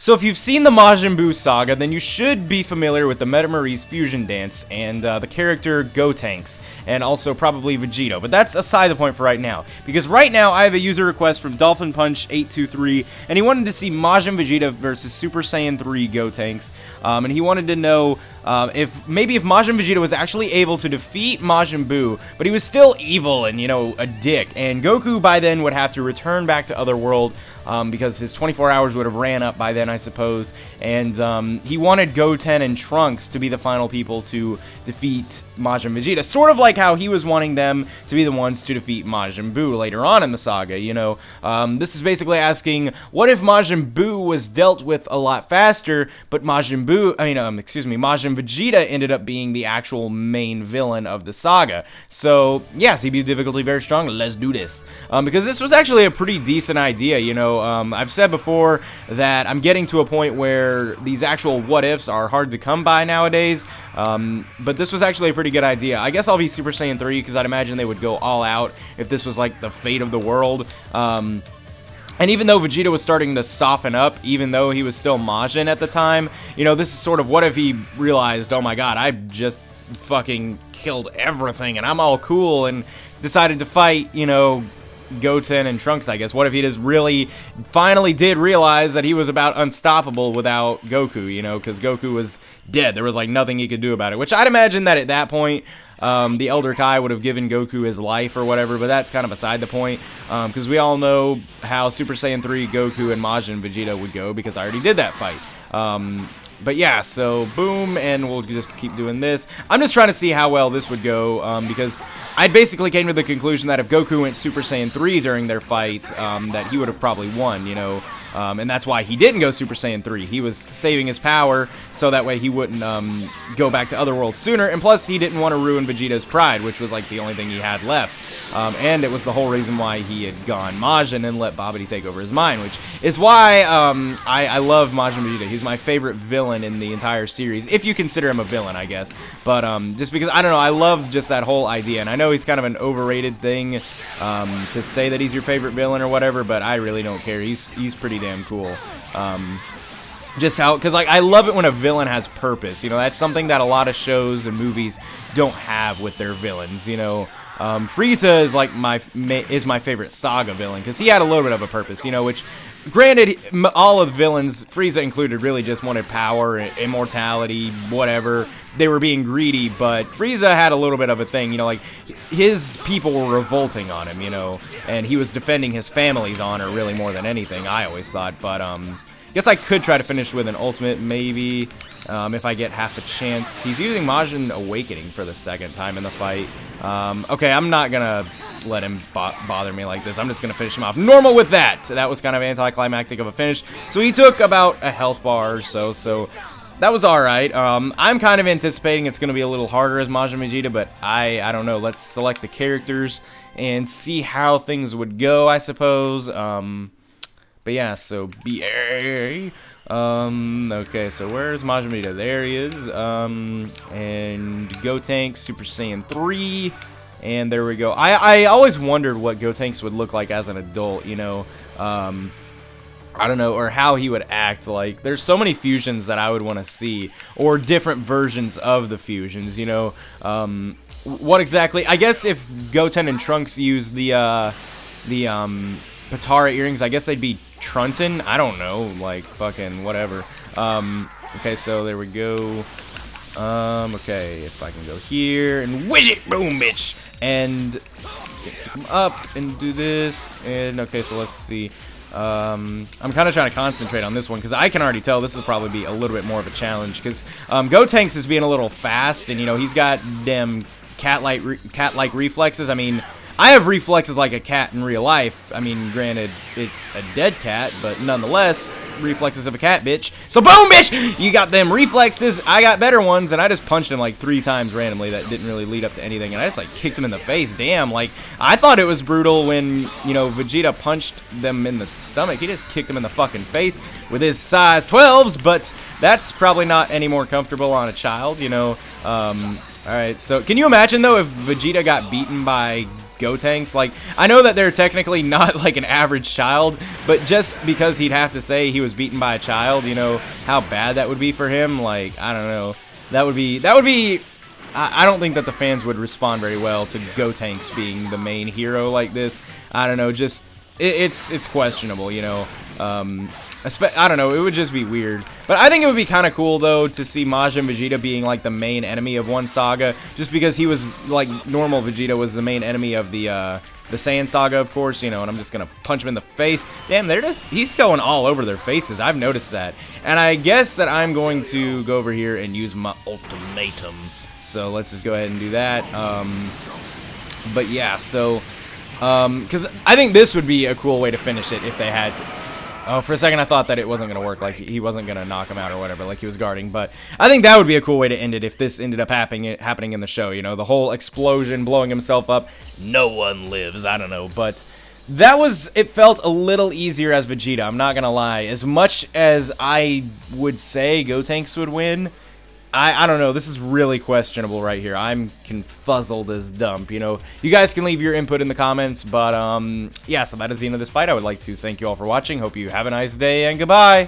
So if you've seen the Majin Buu saga, then you should be familiar with the Metamarise fusion dance and the character Gotenks, and also probably Vegeta, but that's aside the point for right now, because right now I have a user request from Dolphin Punch 823, and he wanted to see Majin Vegeta versus Super Saiyan 3 Gotenks, and he wanted to know if Majin Vegeta was actually able to defeat Majin Buu, but he was still evil and, you know, a dick, and Goku by then would have to return back to Otherworld, because his 24 hours would have ran up by then, I suppose, and he wanted Goten and Trunks to be the final people to defeat Majin Vegeta, sort of like how he was wanting them to be the ones to defeat Majin Buu later on in the saga, you know. This is basically asking, what if Majin Buu was dealt with a lot faster, but Majin Vegeta ended up being the actual main villain of the saga? So, yeah, CPU difficulty very strong, let's do this. Because this was actually a pretty decent idea, you know. I've said before that I'm getting to a point where these actual what-ifs are hard to come by nowadays, but this was actually a pretty good idea. I guess I'll be Super Saiyan 3 because I'd imagine they would go all out if this was like the fate of the world. And even though Vegeta was starting to soften up, even though he was still Majin at the time, you know, this is sort of what if he realized, oh my god, I just fucking killed everything and I'm all cool, and decided to fight, you know, Goten and Trunks, I guess. What if he just really finally did realize that he was about unstoppable without Goku, you know, because Goku was dead. There was like nothing he could do about it, which I'd imagine that at that point the Elder Kai would have given Goku his life or whatever, but that's kind of beside the point, because we all know how Super Saiyan 3 Goku and Majin Vegeta would go, because I already did that fight. But yeah, so boom, and we'll just keep doing this. I'm just trying to see how well this would go, because I basically came to the conclusion that if Goku went Super Saiyan 3 during their fight, that he would have probably won, you know, and that's why he didn't go Super Saiyan 3. He was saving his power so that way he wouldn't go back to Otherworld sooner, and plus he didn't want to ruin Vegeta's pride, which was like the only thing he had left, and it was the whole reason why he had gone Majin and let Babidi take over his mind, which is why I love Majin Vegeta. He's my favorite villain in the entire series, if you consider him a villain, I guess, but just because, I don't know, I love just that whole idea, and I know he's kind of an overrated thing to say that he's your favorite villain or whatever, but I really don't care. He's pretty damn cool. Just how, because like I love it when a villain has purpose, you know. That's something that a lot of shows and movies don't have with their villains, you know. Frieza is like my favorite saga villain, because he had a little bit of a purpose, you know, which, granted, all of the villains, Frieza included, really just wanted power, immortality, whatever. They were being greedy, but Frieza had a little bit of a thing, you know, like, his people were revolting on him, you know, and he was defending his family's honor really more than anything, I always thought. But guess I could try to finish with an ultimate, maybe, if I get half a chance. He's using Majin Awakening for the second time in the fight. Okay, I'm not gonna let him bother me like this. I'm just gonna finish him off normal with that. That was kind of anticlimactic of a finish. So he took about a health bar or so, so that was alright. I'm kind of anticipating it's gonna be a little harder as Majin Vegeta, but I don't know. Let's select the characters and see how things would go, I suppose. But yeah, so BA. Okay, so where's Majin Vegeta? There he is. And Gotenks, Super Saiyan 3. And there we go. I always wondered what Gotenks would look like as an adult, you know. I don't know, or how he would act. Like, there's so many fusions that I would want to see, or different versions of the fusions, you know. What exactly? I guess if Goten and Trunks use the Patara earrings, I guess they'd be Trunton. I don't know, like, fucking whatever. Okay, so there we go. Okay, if I can go here and widget, boom, bitch, and pick him up and do this. And okay, so let's see. I'm kind of trying to concentrate on this one because I can already tell this will probably be a little bit more of a challenge, because Gotenks is being a little fast, and you know he's got them cat-like reflexes. I mean, I have reflexes like a cat in real life. I mean, granted, it's a dead cat, but nonetheless, reflexes of a cat, bitch. So boom, bitch! You got them reflexes, I got better ones, and I just punched him like 3 times randomly. That didn't really lead up to anything, and I just like kicked him in the face. Damn, like, I thought it was brutal when, you know, Vegeta punched them in the stomach. He just kicked him in the fucking face with his size 12s, but that's probably not any more comfortable on a child, you know. Alright, so can you imagine, though, if Vegeta got beaten by Gotenks. Like, I know that they're technically not like an average child, but just because he'd have to say he was beaten by a child, you know, how bad that would be for him. Like, I don't know. That would be. I don't think that the fans would respond very well to Gotenks being the main hero like this. I don't know, just it's questionable, you know. I don't know, it would just be weird. But I think it would be kind of cool though to see Majin Vegeta being like the main enemy of one saga, just because he was like normal Vegeta was the main enemy of the Saiyan saga, of course, you know. And I'm just gonna punch him in the face. Damn, he's going all over their faces. I've noticed that. And I guess that I'm going to go over here and use my ultimatum. So let's just go ahead and do that. But yeah, so because I think this would be a cool way to finish it if they had to. Oh, for a second I thought that it wasn't going to work, like he wasn't going to knock him out or whatever, like he was guarding. But I think that would be a cool way to end it if this ended up happening in the show, you know, the whole explosion, blowing himself up, no one lives, I don't know. But it felt a little easier as Vegeta, I'm not going to lie. As much as I would say Gotenks would win, I don't know, this is really questionable right here. I'm confuzzled as dump, you know. You guys can leave your input in the comments, but yeah, so that is the end of this fight. I would like to thank you all for watching. Hope you have a nice day, and goodbye!